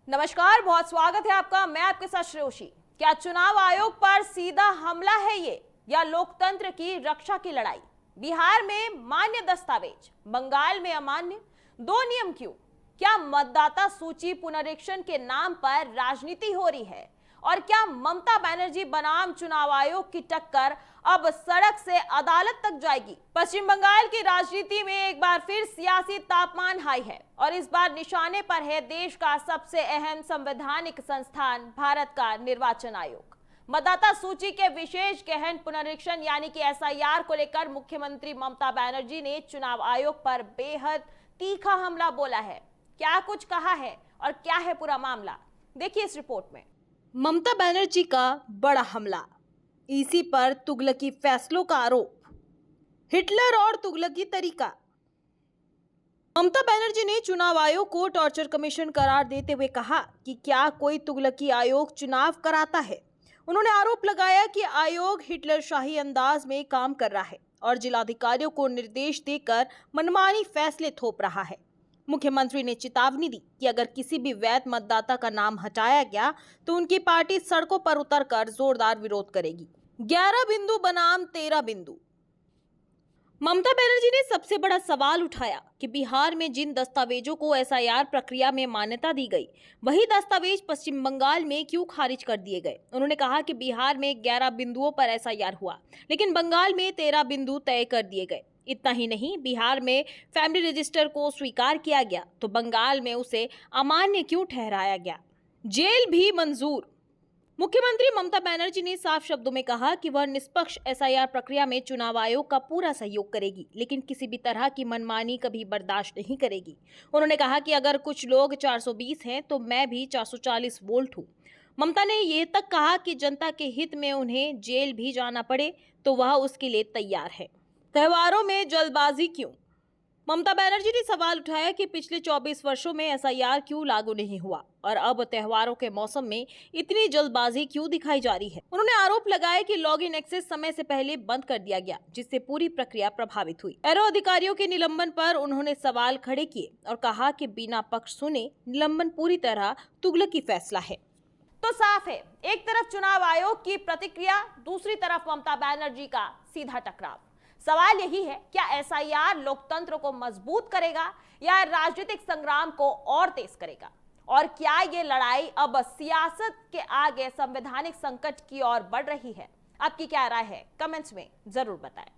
नमस्कार, बहुत स्वागत है आपका। मैं आपके साथ श्रेयोशी। क्या चुनाव आयोग पर सीधा हमला है ये, या लोकतंत्र की रक्षा की लड़ाई? बिहार में मान्य दस्तावेज, बंगाल में अमान्य, दो नियम क्यों? क्या मतदाता सूची पुनरीक्षण के नाम पर राजनीति हो रही है? और क्या ममता बनर्जी बनाम चुनाव आयोग की टक्कर अब सड़क से अदालत तक जाएगी? पश्चिम बंगाल की राजनीति में एक बार फिर सियासी तापमान हाई है और इस बार निशाने पर है देश का सबसे अहम संवैधानिक संस्थान, भारत का निर्वाचन आयोग। मतदाता सूची के विशेष गहन पुनरीक्षण यानी कि एसआईआर को लेकर मुख्यमंत्री ममता बनर्जी ने चुनाव आयोग पर बेहद तीखा हमला बोला है। क्या कुछ कहा है और क्या है पूरा मामला, देखिए इस रिपोर्ट में। ममता बनर्जी का बड़ा हमला, ईसी पर तुगलकी फैसलों का आरोप, हिटलर और तुगलकी तरीका। ममता बनर्जी ने चुनाव आयोग को टॉर्चर कमीशन करार देते हुए कहा कि क्या कोई तुगलकी आयोग चुनाव कराता है। उन्होंने आरोप लगाया कि आयोग हिटलर शाही अंदाज में काम कर रहा है और जिलाधिकारियों को निर्देश देकर मनमानी फैसले थोप रहा है। मुख्यमंत्री ने चेतावनी दी कि अगर किसी भी वैध मतदाता का नाम हटाया गया तो उनकी पार्टी सड़कों पर उतरकर जोरदार विरोध करेगी। 11 बिंदु बनाम 13 बिंदु। ममता बनर्जी ने सबसे बड़ा सवाल उठाया कि बिहार में जिन दस्तावेजों को एसआईआर प्रक्रिया में मान्यता दी गई, वही दस्तावेज पश्चिम बंगाल में क्यों खारिज कर दिए गए। उन्होंने कहा कि बिहार में 11 बिंदुओं पर एसआईआर हुआ, लेकिन बंगाल में 13 बिंदु तय कर दिए गए। इतना ही नहीं, बिहार में फैमिली रजिस्टर को स्वीकार किया गया तो बंगाल में उसे अमान्य क्यों ठहराया गया। जेल भी मंजूर। मुख्यमंत्री ममता बनर्जी ने साफ शब्दों में कहा कि वह निष्पक्ष एसआईआर प्रक्रिया में चुनाव आयोग का पूरा सहयोग करेगी, लेकिन किसी भी तरह की मनमानी कभी बर्दाश्त नहीं करेगी। उन्होंने कहा कि अगर कुछ लोग 420 हैं तो मैं भी 440 वोल्ट हूँ। ममता ने ये तक कहा कि जनता के हित में उन्हें जेल भी जाना पड़े तो वह उसके लिए तैयार है। त्योहारों में जल्दबाजी क्यों? ममता बनर्जी ने सवाल उठाया कि पिछले 24 वर्षों में एसआईआर क्यों लागू नहीं हुआ और अब त्योहारों के मौसम में इतनी जल्दबाजी क्यों दिखाई जा रही है। उन्होंने आरोप लगाया कि लॉगिन एक्सेस समय से पहले बंद कर दिया गया, जिससे पूरी प्रक्रिया प्रभावित हुई। एरो अधिकारियों के निलंबन पर उन्होंने सवाल खड़े किए और कहा कि बिना पक्ष सुने निलंबन पूरी तरह तुगलकी फैसला है। तो साफ है, एक तरफ चुनाव आयोग की प्रतिक्रिया, दूसरी तरफ ममता बनर्जी का सीधा टकराव। सवाल यही है, क्या एसआईआर लोकतंत्र को मजबूत करेगा या राजनीतिक संग्राम को और तेज करेगा? और क्या ये लड़ाई अब सियासत के आगे संवैधानिक संकट की ओर बढ़ रही है? आपकी क्या राय है? कमेंट्स में जरूर बताएं।